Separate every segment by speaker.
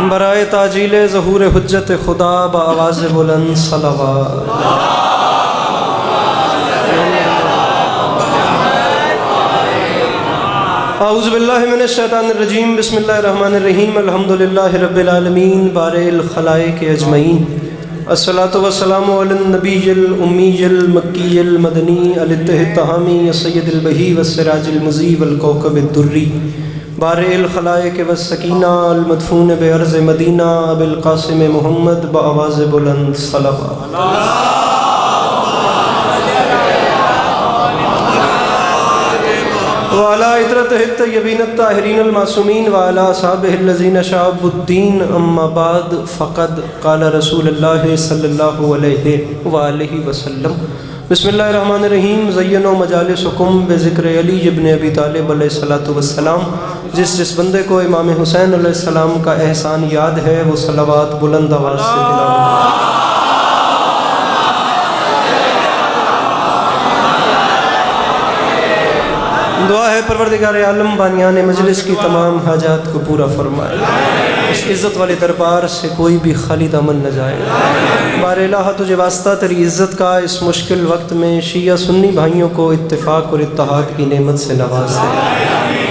Speaker 1: برائے تاجیل ظہور حجت خدا بآواز بلند صلوات۔ اعوذ باللہ من الشیطان الرجیم، بسم اللہ الرحمن الرحیم، الحمدللہ رب العالمین بارئ الخلائق اجمعین، الصلاۃ والسلام علی النبی الامی المکی المدنی الطہ التہامی سید البہی والسراج المضیء والکوكب الدری، بارئ الخلائق والسکینہ المدفون بارض مدینہ ابی القاسم محمد بآواز بلند صلوات۔ وعلى عطرته الطيبين الطاهرين المعصومين وعلى أصحابه الذين شعبوا الدين، أما بعد فقد قال رسول الله صلى الله عليه وآله وسلم، بسم اللہ الرحمن الرحیم، زینوا مجالسکم بذکر علی ابن ابی طالب علیہ الصلوۃ والسلام۔ جس بندے کو امام حسین علیہ السلام کا احسان یاد ہے وہ صلوات بلند آواز سے تلاوت۔ دعا ہے پروردگار عالم بانیان مجلس کی تمام حاجات کو پورا فرمائے، اس عزت والے دربار سے کوئی بھی خالی دامن نہ جائے۔ بار الہ تجھے واسطہ تیری عزت کا، اس مشکل وقت میں شیعہ سنی بھائیوں کو اتفاق اور اتحاد کی نعمت سے نواز دے۔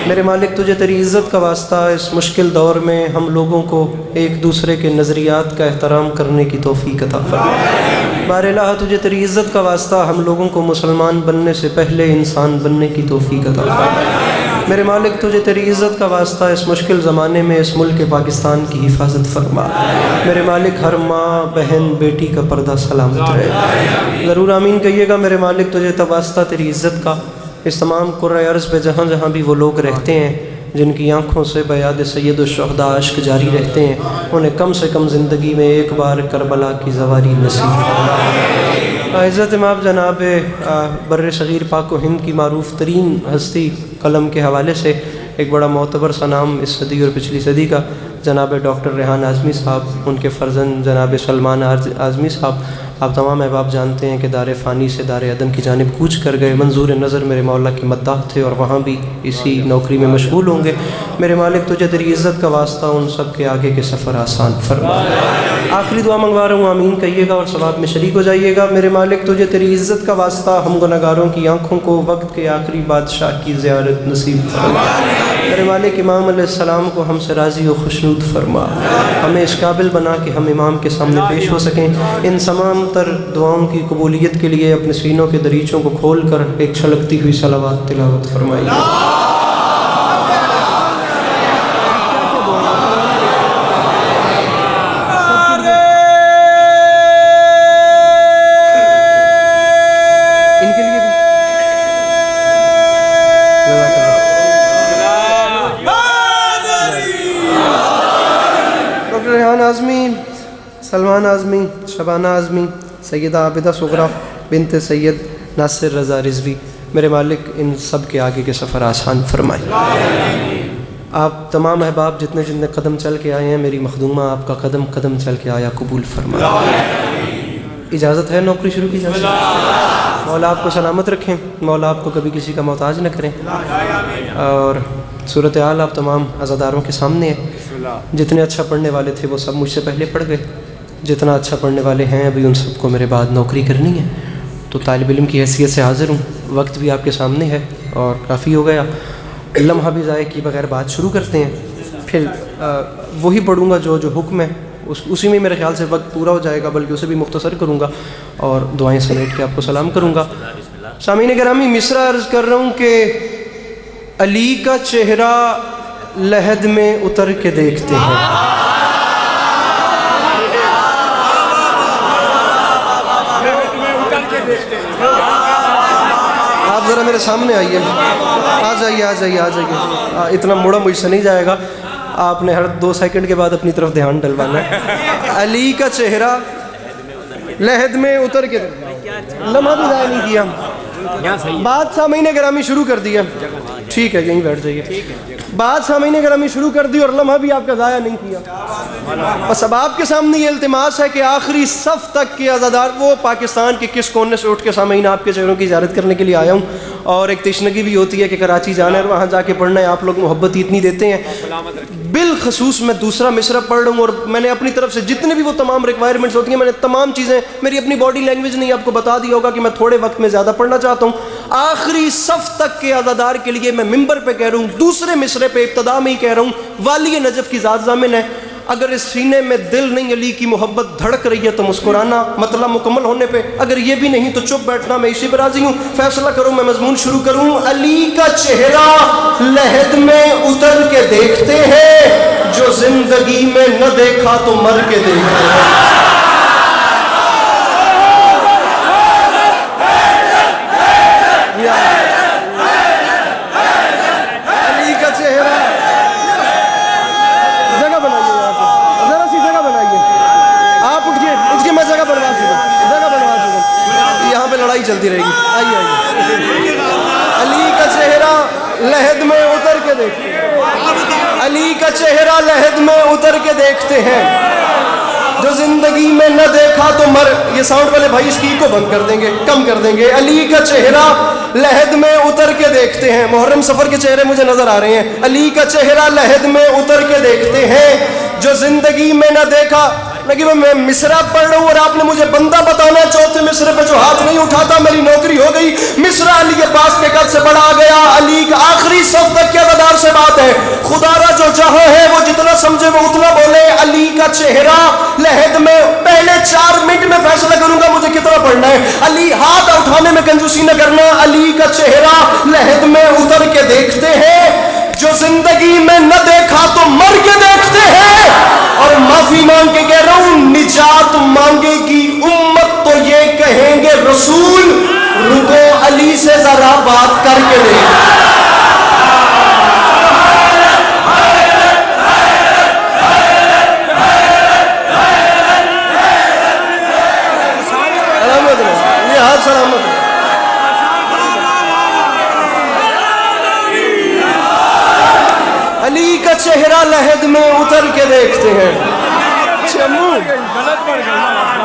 Speaker 1: میرے مالک تجھے تیری عزت کا واسطہ اس مشکل دور میں ہم لوگوں کو ایک دوسرے کے نظریات کا احترام کرنے کی توفیق عطا فرما۔ بار الہ تجھے تیری عزت کا واسطہ ہم لوگوں کو مسلمان بننے سے پہلے انسان بننے کی توفیق عطا فرما۔ میرے مالک تجھے تیری عزت کا واسطہ اس مشکل زمانے میں اس ملک پاکستان کی حفاظت فرما۔ میرے مالک ہر ماں بہن بیٹی کا پردہ سلامت رہے، ضرور آمین کہیے گا۔ میرے مالک تجھے واسطہ تیری عزت کا اس تمام کرۂ ارض پہ جہاں جہاں بھی وہ لوگ رہتے ہیں جن کی آنکھوں سے بیاد سید الشہداء اشک جاری رہتے ہیں، انہیں کم سے کم زندگی میں ایک بار کربلا کی زواری نصیب فرما۔ عزت مآب جناب بر صغیر پاک و ہند کی معروف ترین ہستی قلم کے حوالے سے ایک بڑا معتبر سا نام اس صدی اور پچھلی صدی کا جناب ڈاکٹر ریحان اعظمی صاحب، ان کے فرزند جناب سلمان اعظمی صاحب، آپ تمام احباب جانتے ہیں کہ دار فانی سے دار عدن کی جانب کوچ کر گئے۔ منظور نظر میرے مولا کی مداح تھے اور وہاں بھی اسی نوکری میں مشغول ہوں گے۔ میرے مالک تجھے تیری عزت کا واسطہ ان سب کے آگے کے سفر آسان فرما۔ آخری دعا منگوا رہا ہوں، آمین کہیے گا اور ثواب میں شریک ہو جائیے گا۔ میرے مالک تجھے تیری عزت کا واسطہ ہم گناہگاروں کی آنکھوں کو وقت کے آخری بادشاہ کی زیارت نصیب فرما۔ میرے مالک امام علیہ السلام کو ہم سے راضی و خوشنود فرما، ہمیں اس قابل بنا کہ ہم امام کے سامنے پیش ہو سکیں۔ ان تمام تر دعاؤں کی قبولیت کے لیے اپنے سینوں کے دریچوں کو کھول کر ایک چھلکتی ہوئی صلوات تلاوت فرمائیے۔ ڈاکٹر ریحان اعظمی، سلمان اعظمی، شبانہ اعظمی، سیدہ عابدہ صغریٰ بنت سید ناصر رضا رضوی، میرے مالک ان سب کے آگے کے سفر آسان فرمائے۔ آپ تمام احباب جتنے جتنے قدم چل کے آئے ہیں، میری مخدومہ آپ کا قدم قدم چل کے آیا قبول فرمائے۔ اجازت ہے نوکری شروع کی جائے؟ مولا آپ کو سلامت رکھیں، مولا آپ کو کبھی کسی کا محتاج نہ کریں، اور صورتحال آپ تمام عزاداروں کے سامنے ہے۔ جتنے اچھا پڑھنے والے تھے وہ سب مجھ سے پہلے پڑھ گئے، جتنا اچھا پڑھنے والے ہیں ابھی ان سب کو میرے بعد نوکری کرنی ہے، تو طالب علم کی حیثیت سے حاضر ہوں۔ وقت بھی آپ کے سامنے ہے اور کافی ہو گیا، لمحہ بھی ضائع کی بغیر بات شروع کرتے ہیں۔ پھر وہی پڑھوں گا جو حکم ہے، اسی میں میرے خیال سے وقت پورا ہو جائے گا، بلکہ اسے بھی مختصر کروں گا اور دعائیں سمیٹ کے آپ کو سلام کروں گا۔ سامعین گرامی، مصرع عرض کر رہا ہوں کہ علی کا چہرہ لحد میں اتر کے دیکھتے ہیں، آپ ذرا میرے سامنے آئیے، آ جائیے، اتنا موڑا مجھ سے نہیں جائے گا، آپ نے ہر 2 سیکنڈ کے بعد اپنی طرف دھیان ڈلوانا ہے۔ علی کا چہرہ لحد میں اتر کے، لمحہ بھی ضائع نہیں کیا، بات سامعین گرامی شروع کر دیا، ٹھیک ہے یہیں بیٹھ جائیے، بات سامعین گرامی شروع کر دی اور لمحہ بھی آپ کا ضائع نہیں کیا۔ بس اب آپ کے سامنے یہ التماس ہے کہ آخری صف تک کے عزادار، وہ پاکستان کے کس کونے سے اٹھ کے سامعین آپ کے چہروں کی زیارت کرنے کے لیے آیا ہوں، اور ایک تشنگی بھی ہوتی ہے کہ کراچی جانا ہے اور وہاں جا کے پڑھنا ہے، آپ لوگ محبت اتنی دیتے ہیں، بالخصوص میں دوسرا مصرع پڑھ رہا ہوں اور میں نے اپنی طرف سے جتنے بھی وہ تمام ریکوائرمنٹس ہوتی ہیں میں نے تمام چیزیں میری اپنی باڈی لینگویج نے آپ کو بتا دیا ہوگا کہ میں تھوڑے وقت میں زیادہ پڑھنا چاہتا ہوں. آخری صف تک کے عزادار کے لیے میں ممبر پہ کہہ رہا ہوں, دوسرے مصرع پہ ابتدا میں ہی کہہ رہا ہوں, والی نجف کی ذات ضامن ہے, اگر اس سینے میں دل نہیں علی کی محبت دھڑک رہی ہے تو مسکرانا مطلب مکمل ہونے پہ, اگر یہ بھی نہیں تو چپ بیٹھنا, میں اسی پہ راضی ہوں. فیصلہ کروں, میں مضمون شروع کروں. علی کا چہرہ لحد میں اتر کے دیکھتے ہیں, جو زندگی میں نہ دیکھا تو مر کے دیکھتے ہیں. علی کا چہرہ, جگہ بنائیے یہاں پہ, ذرا سی جگہ بنائیے. آپ اٹھ کے میں جگہ بنوا چکا, یہاں پہ لڑائی چلتی رہے گی. آئیے آئیے. علی کا چہرہ لحد میں اتر کے دیکھتے ہیں, علی کا چہرہ لحد میں اتر کے دیکھتے ہیں, جو زندگی میں نہ دیکھا تو مر. یہ ساؤنڈ والے بھائی اس کی کو بند کر دیں گے, کم کر دیں گے. علی کا چہرہ لحد میں اتر کے دیکھتے ہیں. محرم سفر کے چہرے مجھے نظر آ رہے ہیں. علی کا چہرہ لحد میں اتر کے دیکھتے ہیں, جو زندگی میں نہ دیکھا. لیکن میں مصرع پڑھ رہا ہوں اور آپ نے مجھے بندہ بتانا ہے چوتھے مصرع پہ جو ہاتھ نہیں اٹھاتا میری نوکری ہو گئی. مصرع علی کے پاس کے قد سے بڑا آ گیا. علی کا آخری صف تک کے عزادار سے بات ہے, خدا را جو جہاں ہے وہ جتنا سمجھے وہ اتنا بولے. علی کا چہرہ لحد میں, پہلے 4 منٹ میں فیصلہ کروں گا مجھے کتنا پڑھنا ہے. علی ہاتھ اٹھانے میں کنجوسی نہ کرنا. علی کا چہرہ لحد میں اتر کے دیکھتے ہیں, جو زندگی میں نہ دیکھا تو مر کے دیکھتے ہیں. اور معافی مانگ کے کہہ رہا ہوں, نجات مانگے گی امت تو یہ کہیں گے رسول, رکو علی سے ذرا بات کر کے دیکھ. یہ ہاتھ سلامت ہے. علی کا چہرہ لحد میں اتر کے دیکھتے ہیں,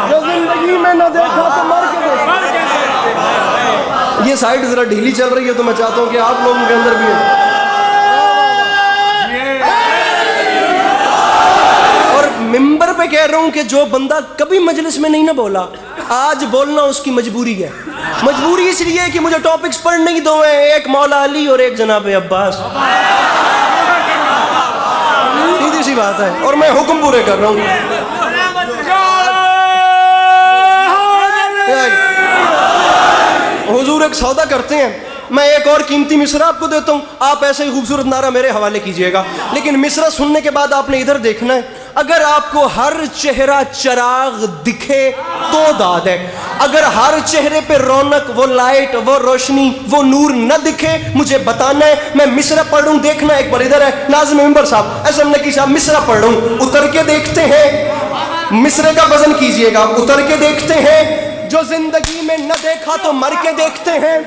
Speaker 1: جو زندگی میں نہ دیکھا تو مر کے دیکھتے ہیں. یہ سائیڈ ذرا ڈھیلی چل رہی ہے تو میں چاہتا ہوں کہ آپ لوگوں کے اندر بھی ہے. اور ممبر پہ کہہ رہا ہوں کہ جو بندہ کبھی مجلس میں نہیں نہ بولا, آج بولنا اس کی مجبوری ہے. مجبوری اس لیے کہ مجھے ٹاپکس پڑھنے ہی دو ہیں, ایک مولا علی اور ایک جناب عباس. سیدھی سی بات ہے, اور میں حکم پورے کر رہا ہوں. حضور ایک سودا کرتے ہیں, میں ایک اور قیمتی مصرع آپ کو دیتا ہوں, آپ ایسے ہی خوبصورت نعرہ میرے حوالے کیجئے گا, لیکن مصرع سننے کے بعد آپ نے ادھر دیکھنا ہے. اگر آپ کو ہر چہرہ چراغ دکھے تو داد ہے, اگر ہر چہرے پہ رونق, وہ لائٹ, وہ روشنی, وہ نور نہ دکھے مجھے بتانا ہے. میں مصرع پڑھ رہا ہوں, دیکھنا ایک بار ادھر ہے ناظم ممبر صاحب, ایسا نقی صاحب, مصرع پڑھ رہا ہوں, اتر کے دیکھتے ہیں. مصرع کا وزن کیجئے گا, اتر کے دیکھتے ہیں, جو زندگی میں نہ دیکھا تو مر کے دیکھتے ہیں.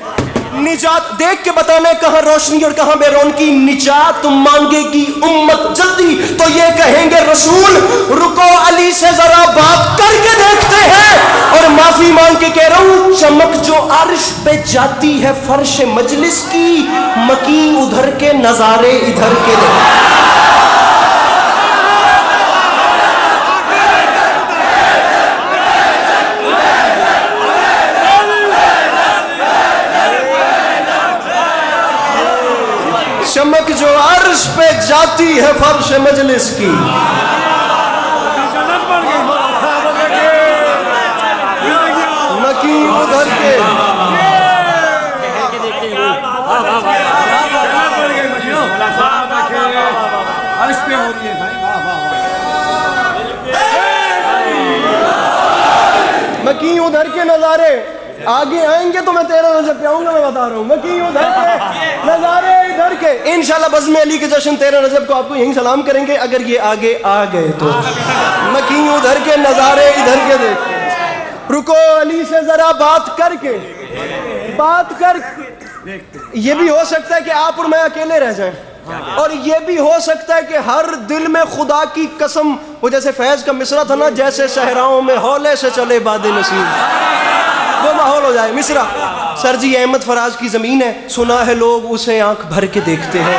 Speaker 1: نجات دیکھ کے بتانا ہے کہاں روشنی اور کہاں بے رونقی. نجات مانگے گی امت جلدی تو یہ کہیں گے رسول, رکو علی سے ذرا بات کر کے دیکھتے ہیں. اور معافی مانگ کے کہہ رہا ہوں, چمک جو عرش پہ جاتی ہے فرش مجلس کی, مکین ادھر کے نظارے ادھر کے دیکھتے. چمک جو عرش پہ جاتی ہے فرش مجلس کی, مکین ادھر کے. مکین ادھر کے نظارے آگے آئیں گے تو میں 13 رجب پہ آؤں گا, میں بتا رہا ہوں. مکین ادھر کے نظارے ادھر کے. انشاءاللہ بزم علی کے جشن 13 رجب کو آپ کو یہیں سلام کریں گے اگر یہ آگے آ گئے تو. مکین ادھر کے نظارے ادھر کے دیکھیں, رکو علی سے ذرا بات کر کے, بات کر. یہ بھی ہو سکتا ہے کہ آپ اور میں اکیلے رہ جائیں, اور یہ بھی ہو سکتا ہے کہ ہر دل میں خدا کی قسم, وہ جیسے فیض کا مصرع تھا نا, جیسے صحراؤں میں ہولے سے چلے باد نصیب, وہ ماحول ہو جائے. مصرع سر جی احمد فراز کی زمین ہے, سنا ہے لوگ اسے آنکھ بھر کے دیکھتے ہیں.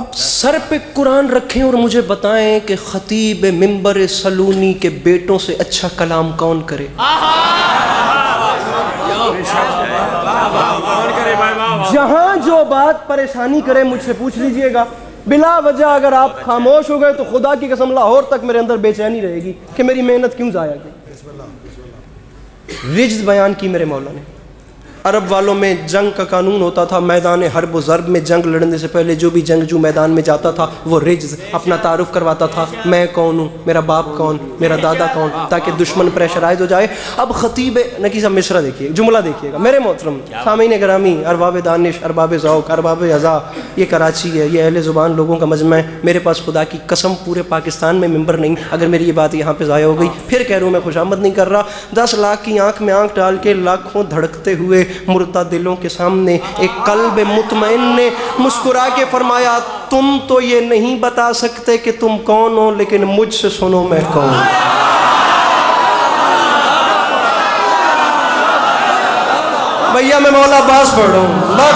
Speaker 1: اب سر پہ قرآن رکھیں اور مجھے بتائیں کہ خطیب منبر سلونی کے بیٹوں سے اچھا کلام کون کرے؟ جہاں جو بات پریشانی کرے مجھ سے پوچھ لیجئے گا، بلا وجہ اگر آپ خاموش ہو گئے تو خدا کی قسم لاہور تک میرے اندر بے چینی رہے گی کہ میری محنت کیوں ضائع کی۔ رجز بیان کی میرے مولا نے۔ عرب والوں میں جنگ کا قانون ہوتا تھا، میدان حرب و ضرب میں جنگ لڑنے سے پہلے جو بھی جنگجو میدان میں جاتا تھا وہ رجز اپنا تعارف کرواتا تھا، میں کون ہوں، میرا باپ کون، میرا دادا کون، تاکہ دشمن پریشرائز ہو جائے۔ اب خطیب نقی صاحب مصرع دیکھیے، جملہ دیکھیے گا میرے محترم سامعین گرامی، ارباب دانش، ارباب ذوق، ارباب اذا، یہ کراچی ہے، یہ اہل زبان لوگوں کا مجمع ہے۔ میرے پاس خدا کی قسم پورے پاکستان میں ممبر نہیں، اگر میری یہ بات یہاں پہ ضائع ہو گئی پھر کہہ رہا ہوں میں خوشامد نہیں کر رہا۔ 10 لاکھ کی آنکھ میں آنکھ ڈال کے لاکھوں دھڑکتے ہوئے مردہ دلوں کے سامنے ایک قلب مطمئن نے مسکرا کے فرمایا، تم تو یہ نہیں بتا سکتے کہ تم کون ہو، لیکن مجھ سے سنو میں کون ہوں۔ بھیا میں مولا عباس پڑھ رہا ہوں، با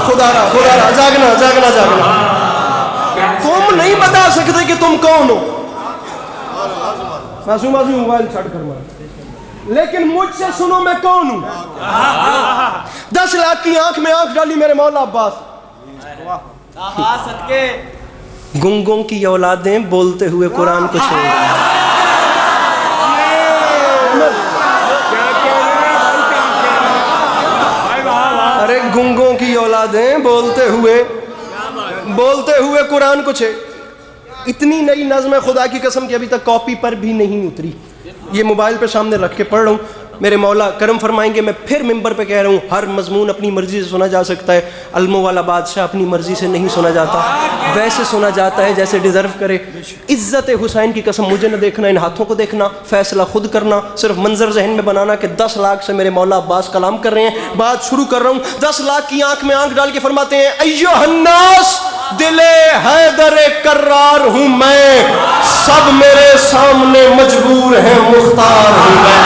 Speaker 1: خدا را جاگنا تم نہیں بتا سکتے کہ تم کون ہو، معصوم موبائل چھڑ کر مارا، لیکن مجھ سے سنو میں کون ہوں۔ 10 لاکھ کی آنکھ میں آنکھ ڈالی میرے مولا عباس۔ گنگوں کی اولادیں بولتے ہوئے قرآن کو چھوڑ، ارے گنگوں کی اولادیں بولتے ہوئے قرآن کو چھوڑ۔ اتنی نئی نظم ہے خدا کی قسم کی ابھی تک کاپی پر بھی نہیں اتری، یہ موبائل پہ سامنے رکھ کے پڑھ رہا ہوں۔ میرے مولا کرم فرمائیں گے، میں پھر ممبر پہ کہہ رہا ہوں ہر مضمون اپنی مرضی سے سنا جا سکتا ہے، علموں والا بادشاہ اپنی مرضی سے نہیں سنا جاتا، ویسے سنا جاتا ہے جیسے ڈیزرو کرے۔ عزت حسین کی قسم مجھے نہ دیکھنا، ان ہاتھوں کو دیکھنا، فیصلہ خود کرنا، صرف منظر ذہن میں بنانا کہ 10 لاکھ سے میرے مولا عباس کلام کر رہے ہیں۔ بات شروع کر رہا ہوں، 10 لاکھ کی آنکھ میں آنکھ ڈال کے فرماتے ہیں، ایھا الناس دل حیدر کرار ہوں میں، سب میرے سامنے مجبور ہیں مختار ہوں میں۔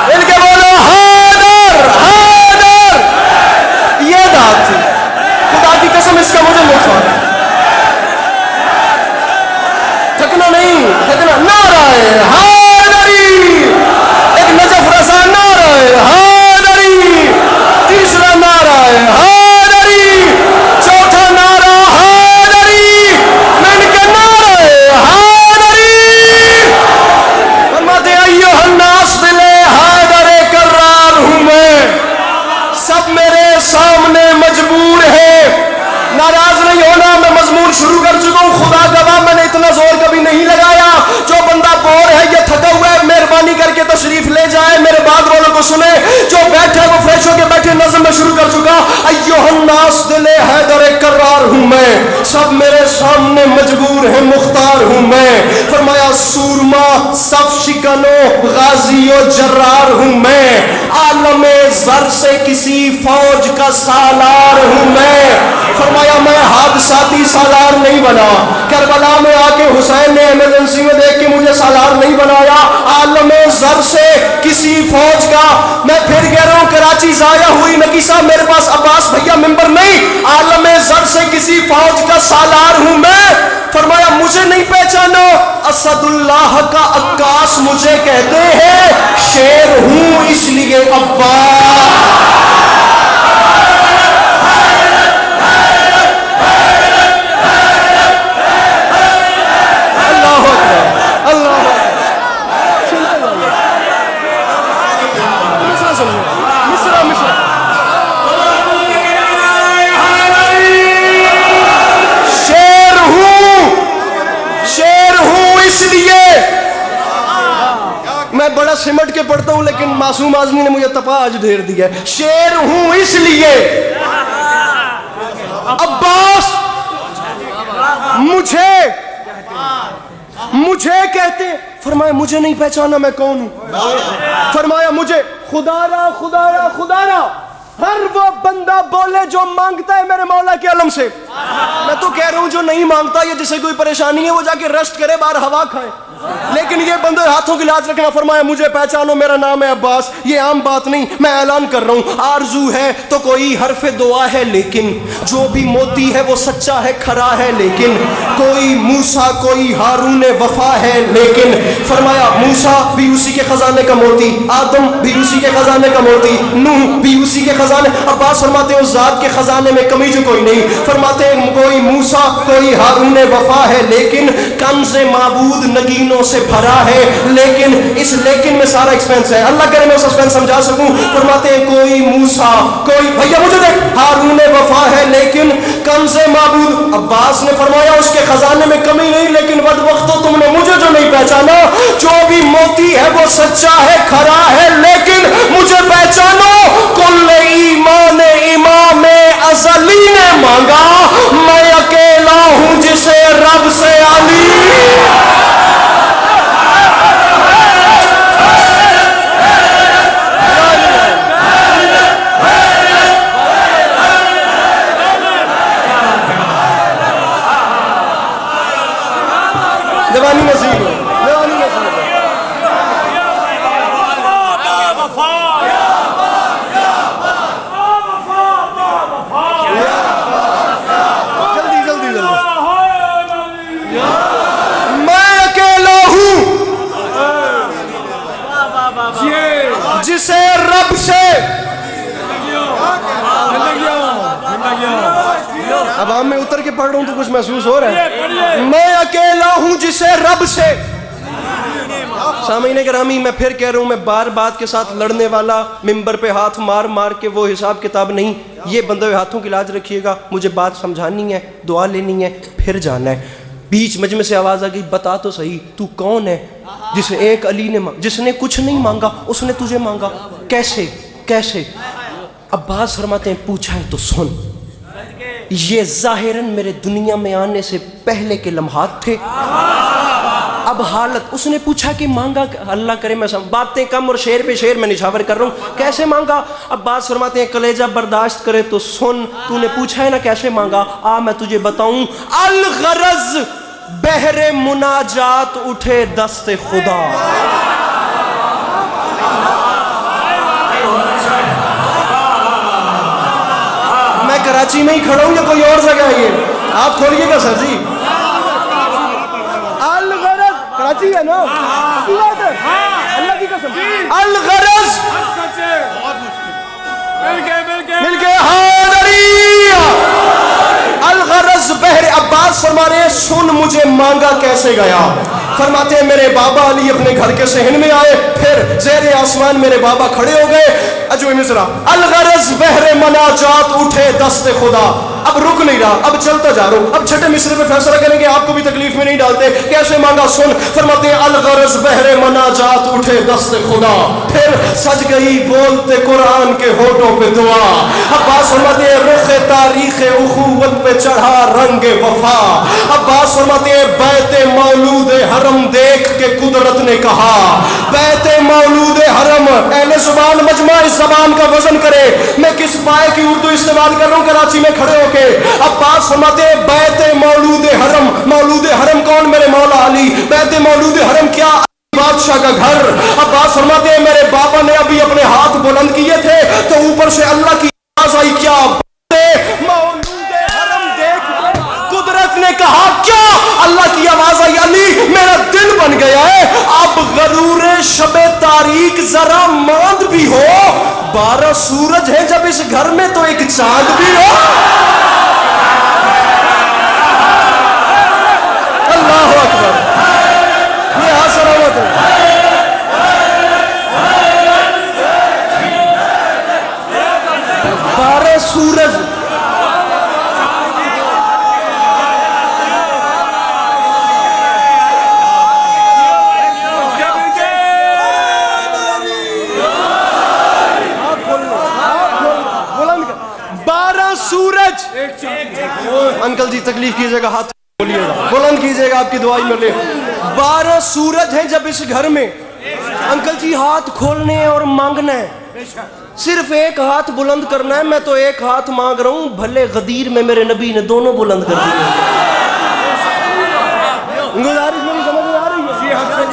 Speaker 1: ان کے بولو حیدر حیدر، یہ بات تھی، خدا کی قسم اس کا مجھے مطمئن ہے، تھکنا نہیں، تھکنا۔ نعرہ حیدری، ایک نجف رسا نعرہ حیدری، تیسرا نعرہ حیدری، چوتھا نعرہ حیدری، میں نے کہا نعرہ حیدری۔ فرماتے ہیں ایھا الناس دل حیدر کرار ہوں میں، سب میرے سامنے مجبور ہے۔ ناراض نہیں ہونا، میں مضمون شروع کر چکا ہوں، خدا گواہ میں نے اتنا زور کبھی نہیں لگایا۔ جو بندہ بور ہے یا تھکا ہوا ہے مہربانی کر کے تشریف لے جائے، میرے بعد والوں کو سنے، جو بیٹھے وہ فریش ہو کے بیٹھے۔ نظم میں شروع کر چکا، ایھا الناس دل حیدر کرار ہوں میں، سب میرے سامنے مجبور ہیں مختار ہوں میں۔ فرمایا سورما صف شکن و غازی و جرار ہوں میں، عالم زر سے کسی فوج کا سالار ہوں میں۔ فرمایا میں حادثاتی سالار نہیں بنا، کربلا میں آ کے حسین نے ایمرجنسی میں دیکھ کے مجھے سالار نہیں بنایا، عالم زر سے کسی فوج کا۔ میں پھر کہہ رہا ہوں کراچی ضائع ہوئی نقی صاحب، میرے پاس عباس بھیا ممبر نہیں، عالم زر سے کسی فوج کا سالار ہوں میں۔ فرمایا مجھے نہیں پہچانو، اسد اللہ کا عکاس مجھے کہتے ہیں، شیر ہوں اس لیے عباس۔ میں بڑا سمٹ کے پڑھتا ہوں لیکن معصوم آزمی نے مجھے تپا آج دھیر دیا ہے۔ شیر ہوں اس لیے عباس مجھے کہتے، فرمایا مجھے نہیں پہچانا میں کون ہوں، فرمایا مجھے خدا را ہر وہ بندہ بولے جو مانگتا ہے میرے مولا کے علم سے۔ میں تو کہہ رہا ہوں جو نہیں مانگتا یا جسے کوئی پریشانی ہے وہ جا کے ریسٹ کرے، باہر ہوا کھائے۔
Speaker 2: لیکن یہ بندے ہاتھوں کی لاج رکھنا، فرمایا مجھے پہچانو میرا نام ہے عباس. یہ عام بات نہیں، میں اعلان کر رہا ہوں، آرزو ہے تو کوئی حرف دعا ہے، لیکن جو بھی موتی ہے وہ سچا ہے، کھرا ہے، لیکن کوئی موسیٰ کوئی ہارون وفا ہے، لیکن فرمایا موسیٰ بھی اسی کے خزانے کا موتی، آدم بھی اسی کے خزانے کا موتی، نوح بھی اسی کے خزانے. عباس فرماتے ہیں اس ذات کے خزانے میں کمی جو کوئی نہیں. فرماتے ہیں کوئی موسیٰ کوئی ہارون وفا ہے، لیکن کنز معبود نگینوں سے بھرا ہے. لیکن اس لیکن میں سارا ایکسپینس ہے، اللہ کرے میں اس ایکسپینس سمجھا سکوں. فرماتے ہیں کوئی موسیٰ کوئی بھیا مجھے دیکھ ہارون وفا ہے، لیکن کنز معبود. عباس نے فرمایا اس کے خزانے میں کمی نہیں، لیکن بدبختو تم نے مجھے جو نہیں پہچانا. جو بھی موتی ہے وہ سچا ہے، کھرا ہے، لیکن مجھے پہچانو. کل ایمان امام ازلی نے مانگا، میں اکیلا ہوں جسے رب سے علی. جوانی نصیب ہو، جوانی نصیب ہو. جلدی جلدی جلدی. میں اکیلا ہوں جسے رب سے. اب ہم میں اتر کے پڑھ رہا ہوں تو کچھ محسوس ہو رہا ہے. میں اکیلا ہوں جسے رب سے. سامعین گرامی میں پھر کہہ رہا ہوں، میں بار بات کے ساتھ لڑنے والا، ممبر پہ ہاتھ مار مار کے وہ حساب کتاب نہیں. یہ بندے ہاتھوں کی لاج رکھیے گا، مجھے بات سمجھانی ہے، دعا لینی ہے، پھر جانا ہے. بیچ مجمع سے آواز آ گئی، بتا تو صحیح تو کون ہے جسے ایک علی نے جس نے کچھ نہیں مانگا اس نے تجھے مانگا؟ کیسے کیسے؟ عباس فرماتے ہیں پوچھا ہے تو سن. یہ ظاہراً میرے دنیا میں آنے سے پہلے کے لمحات تھے. اب حالت اس نے پوچھا کہ مانگا، اللہ کرے میں باتیں کم اور شعر پہ شعر میں نشاور کر رہا ہوں. کیسے مانگا؟ عباس فرماتے ہیں کلیجہ برداشت کرے تو سن. تو نے پوچھا ہے نا کیسے مانگا، آ میں تجھے بتاؤں. الغرض بحر مناجات اٹھے دست خدا. میں کراچی میں ہی کھڑا ہوں یا کوئی اور جگہ ہے؟ یہ آپ کھولیے گا سر جی. الغرض کراچی ہے نا، اللہ کی قسم. الغرض مل کے الغرض بحر. عباس فرما رہے ہیں سن مجھے مانگا کیسے گیا. فرماتے ہیں میرے بابا علی اپنے گھر کے صحن میں آئے، پھر زیر آسمان میرے بابا کھڑے ہو گئے. اجو مصرا الغرض بحر مناجات اٹھے دست خدا. اب رک نہیں رہا، اب چلتا جا رہا ہوں. اب چھٹے مصرے میں فیصلہ کریں گے، آپ کو بھی تکلیف میں نہیں ڈالتے. کیسے مانگا سن. فرماتے ہیں الغرض بحر مناجات اٹھے دست خدا. پھر سج گئی بولتے قرآن کے ہونٹوں پہ دعا. عباس فرماتے ہیں رخ تاریخ اخوت پہ چڑھا رنگ وفا. عباس فرماتے ہیں بیت مولود حرم دیکھ کے قدرت نے کہا. بیت مولود حرم، اہل زبان مجمع اس زبان کا وزن کرے. میں کس پائے کی اردو استعمال کر رہا ہوں کراچی میں کھڑے ہو کے. عباس فرماتے ہیں بیت مولود حرم. مولود حرم کون؟ میرے مولا علی. بیت مولود حرم کیا؟ بادشاہ کا گھر. عباس فرماتے ہیں میرے بابا نے ابھی اپنے ہاتھ بلند کیے تھے تو اوپر سے اللہ کی آواز آئی، کیا مولود حرم دیکھ کر قدرت نے کہا کیا؟ اللہ کی آواز آئی، علی میرا دل بن گیا ہے. اب غرور شب تاریک ذرا ماند بھی ہو. 12 سورج ہیں جب اس گھر میں تو ایک چاند بھی ہو. اللہ اکبر. یہ حسرت ہے. 12 سورج. انکل جی تکلیف کیجئے گا، ہاتھ بولیے گا، بلند کیجئے گا، آپ کی دعائی ملے. 12 سورج ہیں جب اس گھر میں. انکل جی ہاتھ کھولنے اور مانگنا ہے، صرف ایک ہاتھ بلند کرنا ہے. میں تو ایک ہاتھ مانگ رہا ہوں، بھلے غدیر میں میرے نبی نے دونوں بلند کر دیے. گزارش میری سمجھ میں آ رہی ہے؟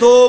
Speaker 2: 2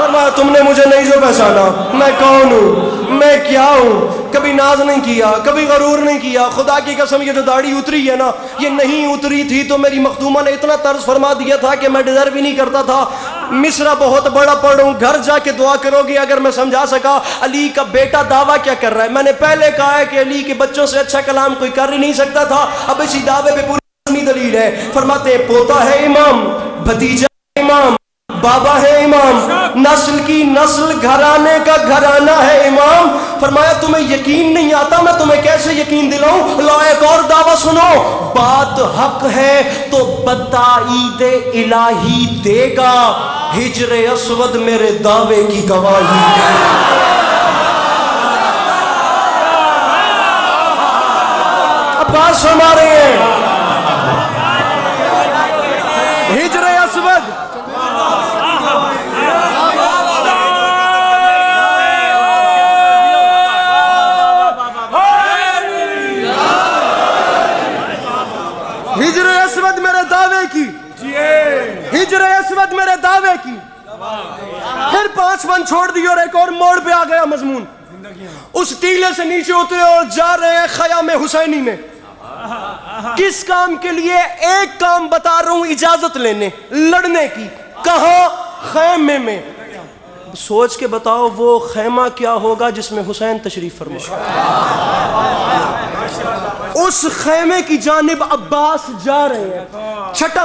Speaker 2: فرمایا تم نے مجھے نہیں جو پہچانا میں کون ہوں میں کیا ہوں کبھی ناز نہیں کیا کبھی غرور نہیں کیا خدا کی قسم یہ جو داڑھی اتری ہے نا یہ نہیں اتری تھی تو میری مخدومہ نے اتنا طرز فرما دیا تھا کہ میں ڈیزرو بھی نہیں کرتا تھا مصرع بہت بڑا پڑھوں گھر جا کے دعا کرو گی اگر میں سمجھا سکا علی کا بیٹا دعویٰ کیا کر رہا ہے میں نے پہلے کہا ہے کہ علی کے بچوں سے اچھا کلام کوئی کر ہی نہیں سکتا تھا اب اسی دعوے پہ پوری دلیل ہے فرماتے ہیں پوتا ہے امام بھتیجا ہے امام بابا ہے امام نسل کی نسل گھرانے کا گھرانہ ہے امام فرمایا تمہیں یقین نہیں آتا میں تمہیں کیسے یقین دلاؤں لا ایک اور دعویٰ سنو بات حق ہے تو بتائید الہی دے گا ہجر اسود میرے دعوے کی گواہی ہے عباس فرما رہے ہیں ہجر اسود ہجر اسود میرے دعوے کی ہجر اسود میرے دعوے کی پھر 5 من چھوڑ دی اور ایک اور موڑ پہ آ گیا مضمون اس ٹیلے سے نیچے اترے اور جا رہے ہیں خیام حسینی میں کس کام کے لیے ایک کام بتا رہا ہوں اجازت لینے لڑنے کی کہاں خیمے میں سوچ کے بتاؤ وہ خیمہ کیا ہوگا جس میں حسین تشریف فرما اس خیمے کی جانب عباس جا رہے ہیں چھٹا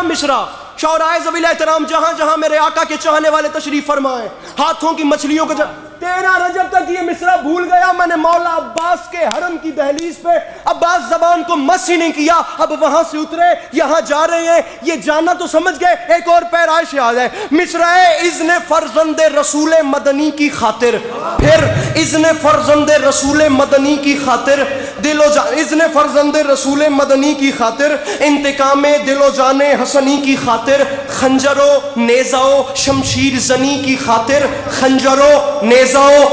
Speaker 2: مصرع شعراء ذوی احترام جہاں جہاں میرے آقا کے چاہنے والے تشریف فرمائے ہاتھوں کی مچھلیوں کو 13 رجب تک یہ مصرع بھول گیا میں نے مولا عباس کے حرم کی دہلیز پہ عباس زبان کو مس ہی نہیں کیا اب وہاں سے اترے یہاں جا رہے ہیں یہ جانا تو سمجھ گئے ایک اور پیرائش سے آ جائے مصرع اذن فرزند رسول مدنی کی خاطر پھر اذن فرزند رسول مدنی کی خاطر دل و جان اذن فرزند رسول مدنی کی خاطر انتقام دل و جان حسنی کی خاطر خنجر و نیزہ و شمشیر زنی کی خاطر خنجر و نیزہ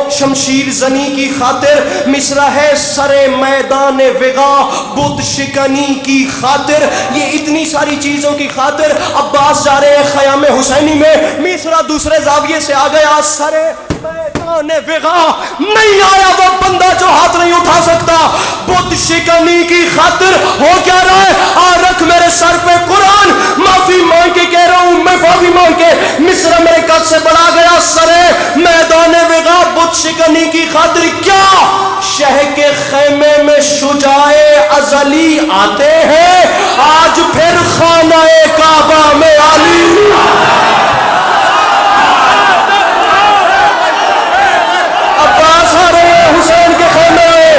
Speaker 2: شمشیر زنی کی خاطر مصرع ہے سر میدان وغا بت شکنی کی خاطر یہ اتنی ساری چیزوں کی خاطر عباس جا رہے ہیں خیام حسینی میں مصرع دوسرے زاویے سے آ گیا سر میدان وغا نہیں آیا وہ بندہ جو ہاتھ نہیں اٹھا سکتا بت شکنی کی خاطر ہو کیا رہا ہے آ رکھ میرے سر پہ قرآن معافی مانگ کے کہہ رہا ہوں میں معافی مانگ کے مصرع میرے قد سے بڑھا گیا سر میدان وغا بت شکنی کی خاطر کیا شہ کے خیمے میں شجاع ازلی آتے ہیں آج پھر خانہ کعبہ میں علی عباس آ رہے ہیں حسین کے خیمے میں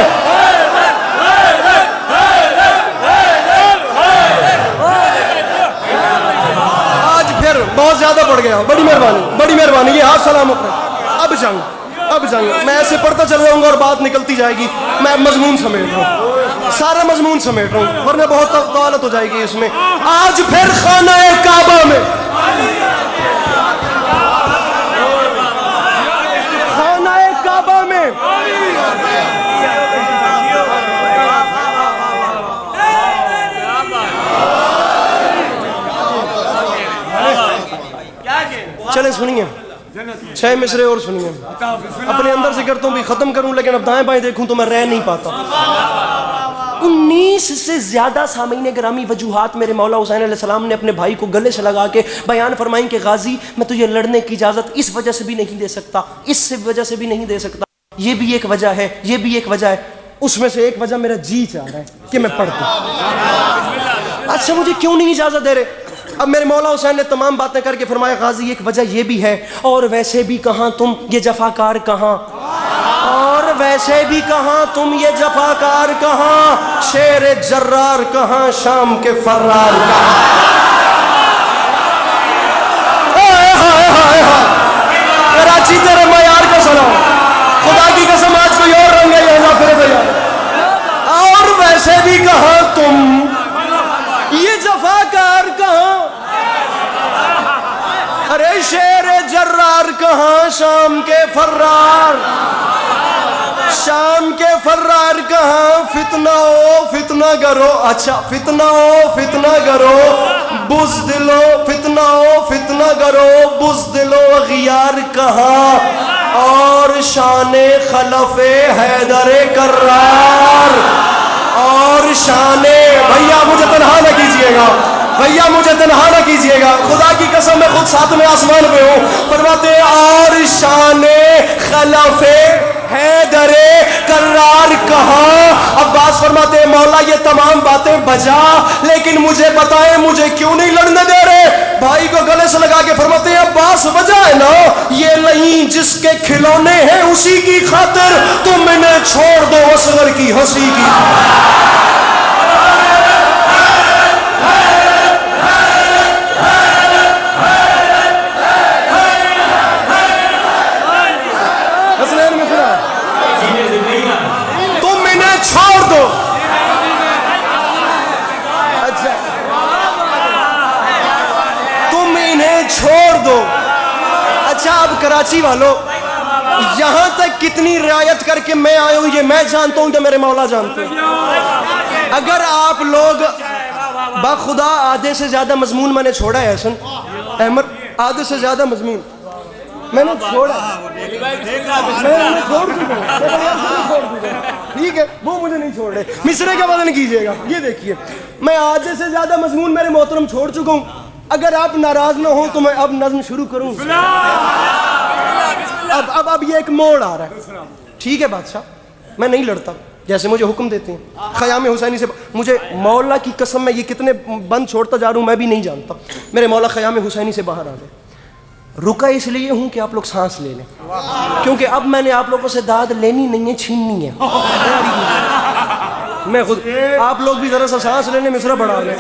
Speaker 2: آج پھر بہت زیادہ بڑھ گیا بڑی مہربانی یہ ہاتھ سلام اب جاؤں میں ایسے پڑھتا چل جاؤں گا اور بات نکلتی جائے گی میں مضمون سمیٹ رہا ہوں سارا مضمون سمیٹ رہا ہوں ورنہ بہت طوالت ہو جائے گی اس میں آج پھر خانہ کعبہ میں خانہ کعبہ میں چلیں سنیے 6 مصرے اور سنیے اپنے اندر سے کرتا ہوں بھی ختم کروں لیکن اب دائیں بائیں دیکھوں تو میں رہ نہیں پاتا 19 سے زیادہ سامعین گرامی وجوہات میرے مولا حسین علیہ السلام نے اپنے بھائی کو گلے سے لگا کے بیان فرمائیں کہ غازی میں تجھے لڑنے کی اجازت اس وجہ سے بھی نہیں دے سکتا اس وجہ سے بھی نہیں دے سکتا یہ بھی ایک وجہ ہے یہ بھی ایک وجہ ہے اس میں سے ایک وجہ میرا جی چاہ رہا ہے کہ میں پڑھ دوں اچھا مجھے کیوں نہیں اجازت دے رہے اب میرے مولا حسین نے تمام باتیں کر کے فرمایا غازی ایک وجہ یہ بھی ہے اور ویسے بھی کہاں تم یہ جفاکار کہاں اور ویسے بھی کہاں تم یہ جفاکار کہاں شیر جرار کہاں شام کے فرار کہاں کراچی تیرے معیار کا سلام خدا کی قسم آج کوئی اور رنگ ہے یہاں پھر بھیا اور ویسے بھی کہاں تم یہ جفاکار کہاں ارے شیر جرار کہاں شام کے فرار شام کے فرار کہاں فتنہ ہو فتنہ کرو اچھا فتنہ ہو فتنہ کرو بزدلو فتنہ ہو فتنہ کرو بزدلو اغیار کہاں اور شان خلف حیدر کرار اور شان بھیا مجھے تنہا نہ کیجئے گا بھیا مجھے تنہا نہ کیجئے گا خدا کی قسم میں خود ساتویں آسمان پہ ہوں فرماتے اور شان خلف حیدر کرار کہاں عباس فرماتے مولا یہ تمام باتیں بجا لیکن مجھے بتائیں مجھے کیوں نہیں لڑنے دے رہے بھائی کو گلے سے لگا کے فرماتے عباس وجہ ہے نا یہ نہیں جس کے کھلونے ہیں اسی کی خاطر تم انہیں چھوڑ دو اصغر کی ہنسی کی چھوڑ دو اچھا اب کراچی والوں یہاں تک کتنی رعایت کر کے میں آیا ہوں یہ میں جانتا ہوں کہ میرے مولا جانتے ہیں اگر آپ لوگ باخدا آدھے سے زیادہ مضمون میں نے چھوڑا ہے حسن احمد آدھے سے زیادہ مضمون میں نے چھوڑا میں چھوڑ چکا ٹھیک ہے وہ مجھے نہیں چھوڑ رہے مصرے کا وزن کیجئے گا یہ دیکھیے میں آدھے سے زیادہ مضمون میرے محترم چھوڑ چکا ہوں اگر آپ ناراض نہ ہوں تو میں اب نظم شروع کروں اب یہ ایک موڑ آ رہا ہے ٹھیک ہے بادشاہ میں نہیں لڑتا جیسے مجھے حکم دیتے ہیں خیام حسینی سے مجھے مولا کی قسم میں یہ کتنے بند چھوڑتا جا رہا ہوں میں بھی نہیں جانتا میرے مولا خیام حسینی سے باہر آ گئے رکا اس لیے ہوں کہ آپ لوگ سانس لے لیں کیونکہ اب میں نے آپ لوگوں سے داد لینی نہیں ہے چھیننی ہے میں خود آپ لوگ بھی ذرا سا سانس لینے مصرع بڑھا لیں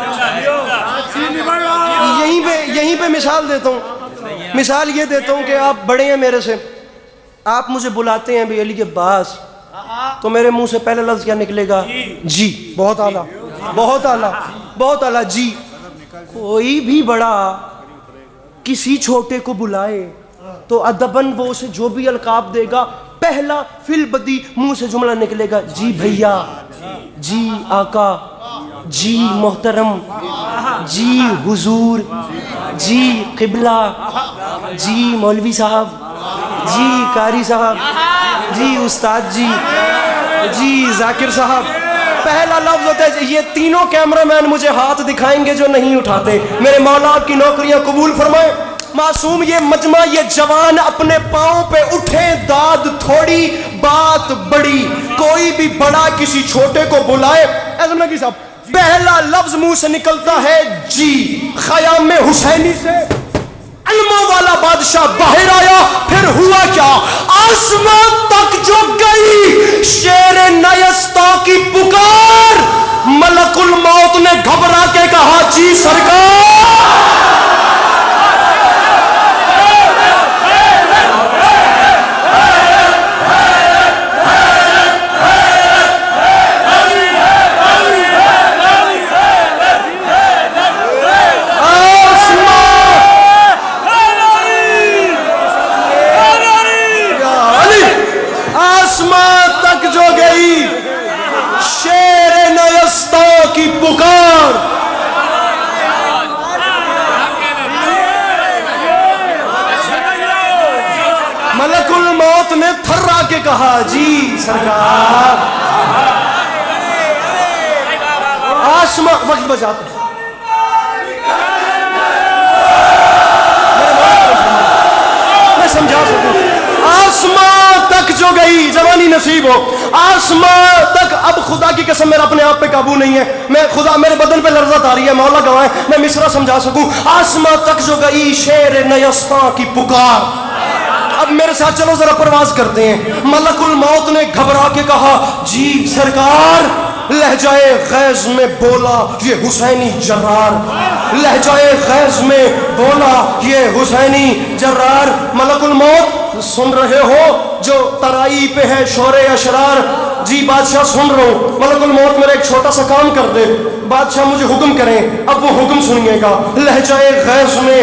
Speaker 2: یہیں پہ مثال دیتا ہوں مثال یہ دیتا ہوں کہ آپ بڑے ہیں میرے سے آپ مجھے بلاتے ہیں بھی علی عباس تو میرے منہ سے پہلا لفظ کیا نکلے گا جی بہت اعلیٰ بہت اعلیٰ بہت اعلیٰ جی کوئی بھی بڑا کسی چھوٹے کو بلائے تو ادباً وہ اسے جو بھی القاب دے گا پہلا فی البدی منہ سے جملہ نکلے گا جی بھیا جی آقا جی محترم جی حضور جی قبلہ جی مولوی صاحب جی قاری صاحب جی استاد جی جی ذاکر صاحب پہلا لفظ ہوتا ہے یہ تینوں کیمرہ مین مجھے ہاتھ دکھائیں گے جو نہیں اٹھاتے میرے مولا آپ کی نوکریاں قبول فرمائیں معصوم یہ مجمع یہ جوان اپنے پاؤں پہ اٹھیں داد تھوڑی بات بڑی کوئی بھی بڑا کسی چھوٹے کو بلائے ایسا لگی صاحب پہلا لفظ منہ سے نکلتا ہے جی خیام حسینی سے علموں والا بادشاہ باہر آیا پھر ہوا کیا آسمان تک جو گئی شیر نیستا کی پکار ملک الموت نے گھبرا کے کہا جی سرکار پکار ملک الموت نے تھرا کے کہا جی سرکار آسمان وقت بجاتا میں سمجھا سکوں آسمان تک جو گئی جوانی نصیب ہو آسمان تک اب خدا کی قسم میرا اپنے آپ پہ قابو نہیں ہے میں خدا میرے بدن پہ لرزت آ رہی ہے مولا گواہ میں مصرع سمجھا سکوں آسمان تک جو گئی شیر نیستا کی پکار اب میرے ساتھ چلو ذرا پرواز کرتے ہیں ملک الموت نے گھبرا کے کہا جی سرکار لہجائے غیظ میں بولا یہ حسینی جرار لہجائے غیظ میں بولا یہ حسینی جرار ملک الموت سن رہے ہو جو ترائی پہ ہے شور اشرار جی بادشاہ سن رہا ہوں ملک الموت میرا ایک چھوٹا سا کام کر دے بادشاہ مجھے حکم کریں اب وہ حکم سنیے گا لہجائے غیظ میں